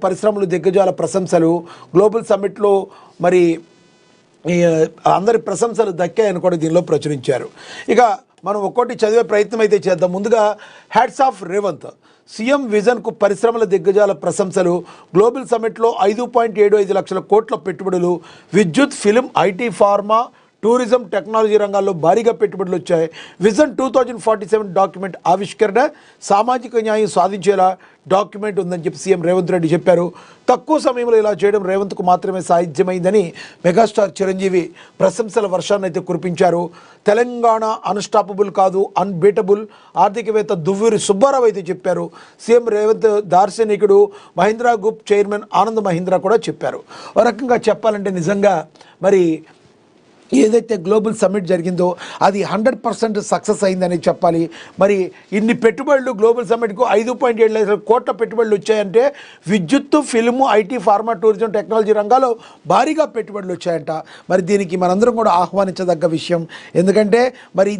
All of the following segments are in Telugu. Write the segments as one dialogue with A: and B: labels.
A: పరిశ్రమలు దిగ్గజాల ప్రశంసలు గ్లోబల్ సమ్మిట్లో మరి అందరి ప్రశంసలు దక్కాయని కూడా దీనిలో ప్రచురించారు. ఇక మనం ఒక్కోటి చదివే ప్రయత్నం అయితే చేద్దాం. ముందుగా హ్యాట్స్ ఆఫ్ రేవంత్, సీఎం విజన్కు పరిశ్రమల దిగ్గజాల ప్రశంసలు, గ్లోబల్ సమ్మిట్లో 5.75 లక్షల కోట్ల పెట్టుబడులు, విద్యుత్, film, IT, pharma, tourism, technology రంగాల్లో భారీగా పెట్టుబడులు వచ్చాయి. విజన్ 2047 డాక్యుమెంట్ ఆవిష్కరణ, సామాజిక న్యాయం సాధించేలా డాక్యుమెంట్ ఉందని చెప్పి సీఎం రేవంత్ రెడ్డి చెప్పారు. తక్కువ సమయంలో ఇలా చేయడం రేవంత్కు మాత్రమే సాధ్యమైందని మెగాస్టార్ చిరంజీవి ప్రశంసల వర్షాన్ని అయితే కురిపించారు. తెలంగాణ అన్స్టాపబుల్ కాదు, అన్బీటబుల్, ఆర్థికవేత్త దువ్వూరి సుబ్బారావు అయితే చెప్పారు. సీఎం రేవంత్ దార్శనికుడు, మహీంద్రా గ్రూప్ చైర్మన్ ఆనంద్ మహీంద్రా కూడా చెప్పారు. ఒక రకంగా చెప్పాలంటే నిజంగా మరి ఏదైతే గ్లోబల్ సమ్మిట్ జరిగిందో అది 100% సక్సెస్ అయిందని చెప్పాలి. మరి ఇన్ని పెట్టుబడులు గ్లోబల్ సమ్మిట్కు 5.7 లక్షల కోట్ల పెట్టుబడులు వచ్చాయంటే విద్యుత్తు, film, IT, pharma, tourism, technology రంగాల్లో భారీగా పెట్టుబడులు వచ్చాయంట. మరి దీనికి మనందరం కూడా ఆహ్వానించదగ్గ విషయం. ఎందుకంటే మరి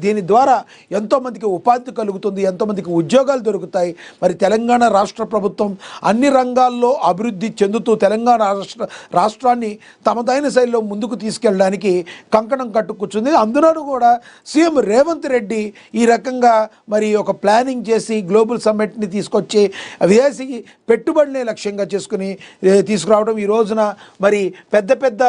A: దీని ద్వారా ఎంతోమందికి ఉపాధి కలుగుతుంది, ఎంతోమందికి ఉద్యోగాలు దొరుకుతాయి. మరి తెలంగాణ రాష్ట్ర ప్రభుత్వం అన్ని రంగాల్లో అభివృద్ధి చెందుతూ తెలంగాణ రాష్ట్రాన్ని తమదైన శైలిలో ముందుకు తీసుకెళ్ళడానికి కంకణం కట్టుకూర్చుంది. అందులోనూ కూడా సీఎం రేవంత్ రెడ్డి ఈ రకంగా మరి ఒక ప్లానింగ్ చేసి గ్లోబల్ సమ్మిట్ని తీసుకొచ్చి విదేశీ పెట్టుబడిని లక్ష్యంగా చేసుకుని తీసుకురావడం, ఈ రోజున మరి పెద్ద పెద్ద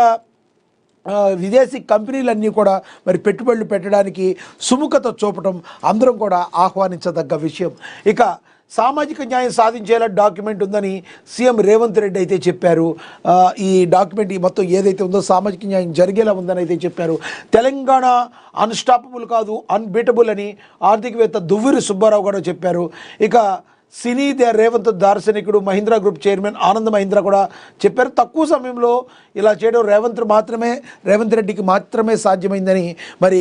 A: విదేశీ కంపెనీలన్నీ కూడా మరి పెట్టుబడులు పెట్టడానికి సుముఖత చూపటం అందరం కూడా ఆహ్వానించదగ్గ విషయం. ఇక సామాజిక న్యాయం సాధించేలా డాక్యుమెంట్ ఉందని సీఎం రేవంత్ రెడ్డి అయితే చెప్పారు. ఈ డాక్యుమెంట్ మొత్తం ఏదైతే ఉందో సామాజిక న్యాయం జరిగేలా ఉందని అయితే చెప్పారు. తెలంగాణ అన్స్టాపబుల్ కాదు, అన్బీటబుల్ అని ఆర్థికవేత్త దువ్వూరి సుబ్బారావు కూడా చెప్పారు. ఇక సినీ రేవంత్ దార్శనికుడు, మహీంద్రా గ్రూప్ చైర్మన్ ఆనంద్ మహీంద్రా కూడా చెప్పారు. తక్కువ సమయంలో ఇలా చేయడం రేవంత్ రెడ్డికి మాత్రమే సాధ్యమైందని మరి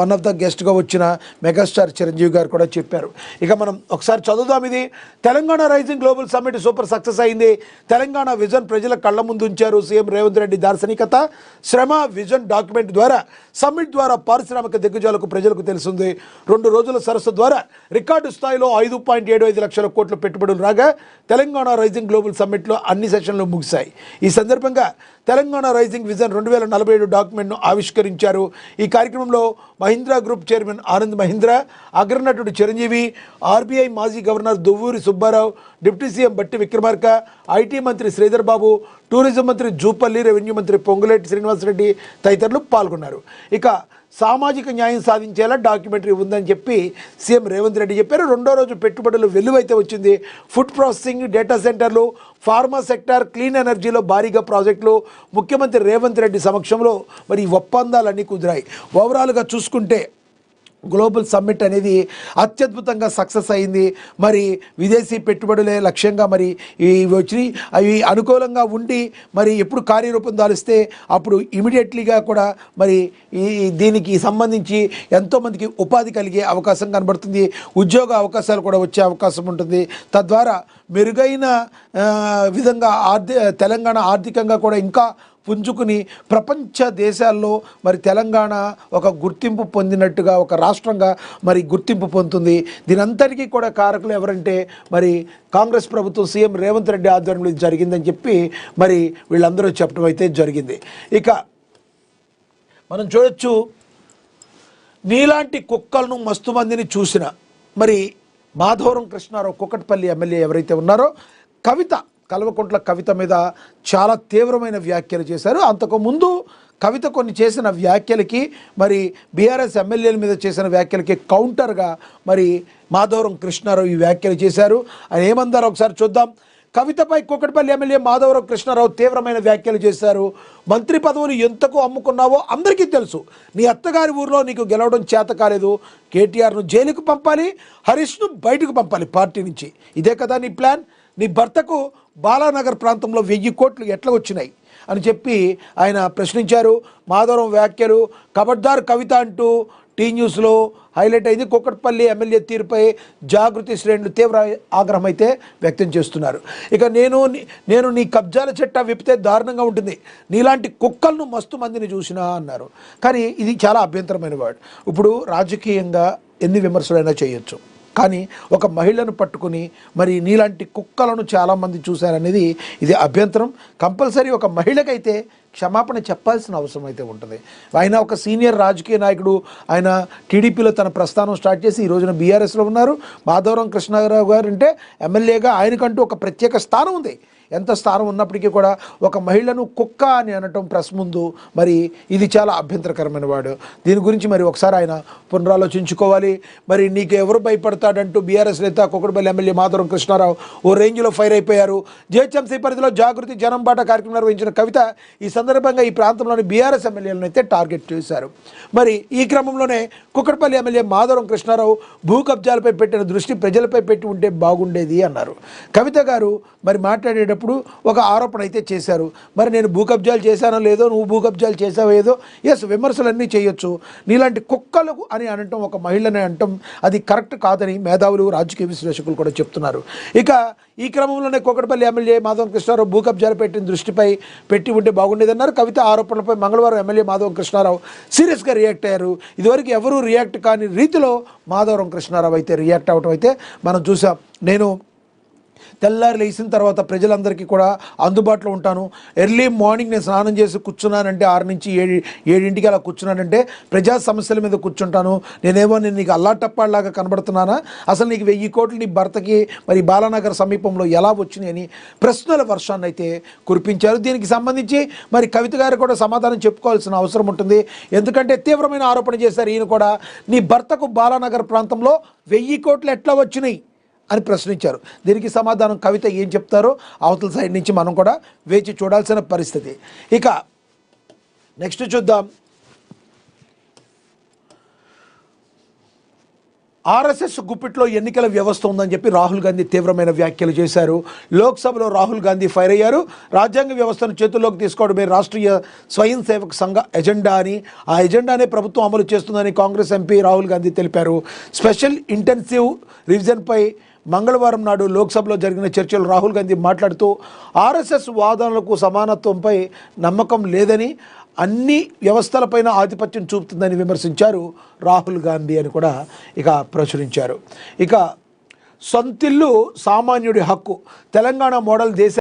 A: వన్ ఆఫ్ ద గెస్ట్గా వచ్చిన మెగాస్టార్ చిరంజీవి గారు కూడా చెప్పారు. ఇక మనం ఒకసారి చదువుదాం. ఇది Telangana rising global summit super success అయింది. తెలంగాణ విజన్ ప్రజల కళ్ళ ముందు ఉంచారు సీఎం రేవంత్ రెడ్డి. దార్శనికత, శ్రమ, విజన్ డాక్యుమెంట్ ద్వారా సమ్మిట్ ద్వారా పారిశ్రామిక దిగ్గజాలకు ప్రజలకు తెలిసింది. 2 రోజుల సరస్సు ద్వారా రికార్డు స్థాయిలో 5.75 లక్షల కోట్ల పెట్టుబడులు రాగా తెలంగాణ రైజింగ్ గ్లోబల్ సమ్మిట్లో అన్ని సెషన్లు ముగిశాయి. ఈ సందర్భంగా తెలంగాణ రైజింగ్ విజన్ 2047 డాక్యుమెంట్ను ఆవిష్కరించారు. ఈ కార్యక్రమంలో మహీంద్రా గ్రూప్ చైర్మన్ ఆనంద్ మహీంద్రా, అగ్రనటుడు చిరంజీవి, ఆర్బీఐ మాజీ governor Duvvuri Subbarao, deputy CM Bhatti Vikramarka, IT మంత్రి శ్రీధర్ బాబు, టూరిజం మంత్రి జూపల్లి, రెవెన్యూ మంత్రి పొంగులేటి శ్రీనివాసరెడ్డి తదితరులు పాల్గొన్నారు. ఇక సామాజిక న్యాయం సాధించేలా డాక్యుమెంటరీ ఉందని చెప్పి సీఎం రేవంత్ రెడ్డి చెప్పారు. 2వ రోజు పెట్టుబడులు వెలువైతే వచ్చింది. ఫుడ్ ప్రాసెసింగ్, డేటా సెంటర్లు, ఫార్మా సెక్టార్, క్లీన్ ఎనర్జీలో భారీగా ప్రాజెక్టులు ముఖ్యమంత్రి రేవంత్ రెడ్డి సమక్షంలో మరి ఒప్పందాలన్నీ కుదిరాయి. ఓవరాల్గా చూసుకుంటే గ్లోబల్ సమ్మిట్ అనేది అత్యద్భుతంగా సక్సెస్ అయింది. మరి విదేశీ పెట్టుబడులే లక్ష్యంగా మరి వచ్చి అవి అనుకూలంగా ఉండి మరి ఎప్పుడు కార్యరూపం దాలిస్తే అప్పుడు ఇమీడియట్లీగా కూడా మరి దీనికి సంబంధించి ఎంతోమందికి ఉపాధి కలిగే అవకాశం కనబడుతుంది. ఉద్యోగ అవకాశాలు కూడా వచ్చే అవకాశం ఉంటుంది. తద్వారా మెరుగైన విధంగా తెలంగాణ ఆర్థికంగా కూడా ఇంకా పుంజుకుని ప్రపంచ దేశాల్లో మరి తెలంగాణ ఒక గుర్తింపు పొందినట్టుగా ఒక రాష్ట్రంగా మరి గుర్తింపు పొందుతుంది. దీనంతటికీ కూడా కారకులు ఎవరంటే మరి కాంగ్రెస్ ప్రభుత్వం సీఎం రేవంత్ రెడ్డి ఆధ్వర్యంలో జరిగిందని చెప్పి మరి వీళ్ళందరూ చెప్పడం అయితే జరిగింది. ఇక మనం చూడొచ్చు, నీలాంటి కుక్కలను మస్తు మందిని చూసిన మరి మాధవరం కృష్ణారావు కుకట్పల్లి ఎమ్మెల్యే ఎవరైతే ఉన్నారో కల్వకుంట్ల కవిత మీద చాలా తీవ్రమైన వ్యాఖ్యలు చేశారు. అంతకుముందు కవిత కొన్ని చేసిన వ్యాఖ్యలకి మరి బీఆర్ఎస్ ఎమ్మెల్యేల మీద చేసిన వ్యాఖ్యలకి కౌంటర్గా మరి మాధవరం కృష్ణారావు ఈ వ్యాఖ్యలు చేశారు. ఆయన ఏమందారో ఒకసారి చూద్దాం. కవితపై కుకట్పల్లి ఎమ్మెల్యే మాధవరం కృష్ణారావు తీవ్రమైన వ్యాఖ్యలు చేశారు. మంత్రి పదవులు ఎంతకు అమ్ముకున్నావో అందరికీ తెలుసు. నీ అత్తగారి ఊరిలో నీకు గెలవడం చేత కాలేదు. కేటీఆర్ను జైలుకు పంపాలి, హరీష్ను బయటకు పంపాలి పార్టీ నుంచి. ఇదే కదా నీ ప్లాన్? నీ భర్తకు బాలానగర్ ప్రాంతంలో 1000 కోట్లు ఎట్లా వచ్చినాయి అని చెప్పి ఆయన ప్రశ్నించారు. మాధవరం వ్యాఖ్యలు కబడ్దార్ కవిత అంటూ టీ న్యూస్లో హైలైట్ అయింది. కుకట్పల్లి ఎమ్మెల్యే తీరుపై జాగృతి శ్రేణులు తీవ్ర ఆగ్రహం అయితే వ్యక్తం చేస్తున్నారు. ఇక నేను నీ కబ్జాల చట్టా విప్పితే దారుణంగా ఉంటుంది, నీలాంటి కుక్కలను మస్తు మందిని చూసినా అన్నారు. కానీ ఇది చాలా అభ్యంతరమైన వర్డ్. ఇప్పుడు రాజకీయంగా ఎన్ని విమర్శలైనా చేయొచ్చు, కానీ ఒక మహిళను పట్టుకుని మరి నీలాంటి కుక్కలను చాలామంది చూశారనేది ఇది అభ్యంతరం. కంపల్సరీ ఒక మహిళకైతే క్షమాపణ చెప్పాల్సిన అవసరం అయితే ఉంటుంది. ఆయన ఒక సీనియర్ రాజకీయ నాయకుడు, ఆయన టీడీపీలో తన ప్రస్థానం స్టార్ట్ చేసి ఈ రోజున బీఆర్ఎస్లో ఉన్నారు. మాధవరం కృష్ణారావు గారు అంటే ఎమ్మెల్యేగా ఆయనకంటూ ఒక ప్రత్యేక స్థానం ఉంది. ఎంత స్థానం ఉన్నప్పటికీ కూడా ఒక మహిళను కుక్క అని అనటం ప్రెస్ ముందు మరి ఇది చాలా అభ్యంతరకరమైన వాడు. దీని గురించి మరి ఒకసారి ఆయన పునరాలోచించుకోవాలి. మరి నీకు ఎవరు భయపడతాడంటూ బీఆర్ఎస్ నేత కుక్కడపల్లి ఎమ్మెల్యే మాధవరం కృష్ణారావు ఓ రేంజ్లో ఫైర్ అయిపోయారు. జిహెచ్ఎంసీ పరిధిలో జాగృతి జనం బాట కార్యక్రమం నిర్వహించిన కవిత ఈ సందర్భంగా ఈ ప్రాంతంలోని బీఆర్ఎస్ ఎమ్మెల్యేలను అయితే టార్గెట్ చేశారు. మరి ఈ క్రమంలోనే కుక్కడపల్లి ఎమ్మెల్యే మాధవరం కృష్ణారావు భూ కబ్జాలపై పెట్టిన దృష్టి ప్రజలపై పెట్టి ఉంటే బాగుండేది అన్నారు. కవిత గారు మరి మాట్లాడేటప్పుడు ఒక ఆరోపణ అయితే చేశారు. మరి నేను భూ కబ్జాలు చేశానో లేదో, నువ్వు భూ కబ్జాలు చేసావో ఏదో, ఎస్ విమర్శలన్నీ చేయొచ్చు. నీలాంటి కుక్కలకు అని అనటం, ఒక మహిళని అనటం అది కరెక్ట్ కాదని మేధావులు రాజకీయ విశ్లేషకులు కూడా చెప్తున్నారు. ఇక ఈ క్రమంలోనే కుక్కడపల్లి ఎమ్మెల్యే మాధవరం కృష్ణారావు భూ కబ్జాలు పెట్టిన దృష్టిపై పెట్టి ఉంటే బాగుండేదన్నారు. కవిత ఆరోపణలపై మంగళవారం ఎమ్మెల్యే మాధవరం కృష్ణారావు సీరియస్గా రియాక్ట్ అయ్యారు. ఇదివరకు ఎవరూ రియాక్ట్ కాని రీతిలో మాధవరం కృష్ణారావు అయితే రియాక్ట్ అవ్వటం అయితే మనం చూసాం. నేను తెల్లారి లేచిన తర్వాత ప్రజలందరికీ కూడా అందుబాటులో ఉంటాను. ఎర్లీ మార్నింగ్ నేను స్నానం చేసి కూర్చున్నానంటే 6 నుంచి 7 అలా కూర్చున్నానంటే ప్రజా సమస్యల మీద కూర్చుంటాను. నేను నీకు అల్లాటప్పాళ్ళలాగా కనబడుతున్నానా? అసలు నీకు 1000 కోట్లు నీ భర్తకి మరి బాలానగర్ సమీపంలో ఎలా వచ్చినాయి అని ప్రశ్నల వర్షాన్ని అయితే కురిపించారు. దీనికి సంబంధించి మరి కవిత గారు కూడా సమాధానం చెప్పుకోవాల్సిన అవసరం ఉంటుంది. ఎందుకంటే తీవ్రమైన ఆరోపణ చేశారు. ఈయన కూడా నీ భర్తకు బాలానగర్ ప్రాంతంలో 1000 కోట్లు ఎట్లా వచ్చినాయి అని ప్రశ్నించారు. దీనికి సమాధానం కవిత ఏం చెప్తారో అవతల సైడ్ నుంచి మనం కూడా వేచి చూడాల్సిన పరిస్థితి. ఇక నెక్స్ట్ చూద్దాం. ఆర్ఎస్ఎస్ గుప్పిట్లో ఎన్నికల వ్యవస్థ ఉందని చెప్పి రాహుల్ గాంధీ తీవ్రమైన వ్యాఖ్యలు చేశారు. లోక్సభలో రాహుల్ గాంధీ ఫైర్ అయ్యారు. రాజ్యాంగ వ్యవస్థను చేతుల్లోకి తీసుకోవడమే రాష్ట్రీయ స్వయం సేవక్ సంఘ ఎజెండా అని, ఆ ఎజెండానే ప్రభుత్వం అమలు చేస్తుందని కాంగ్రెస్ ఎంపీ రాహుల్ గాంధీ తెలిపారు. స్పెషల్ ఇంటెన్సివ్ రివిజన్పై మంగళవారం నాడు లోక్సభలో జరిగిన చర్చలో రాహుల్ గాంధీ మాట్లాడుతూ ఆర్ఎస్ఎస్ వాదనలకు సమానత్వంపై నమ్మకం లేదని, అన్ని వ్యవస్థలపైన ఆధిపత్యం చూపుతుందని విమర్శించారు రాహుల్ గాంధీ అని కూడా ఇక ప్రచురించారు. ఇక సొంతిల్లు సామాన్యుడి హక్కు, తెలంగాణ మోడల్ దేశ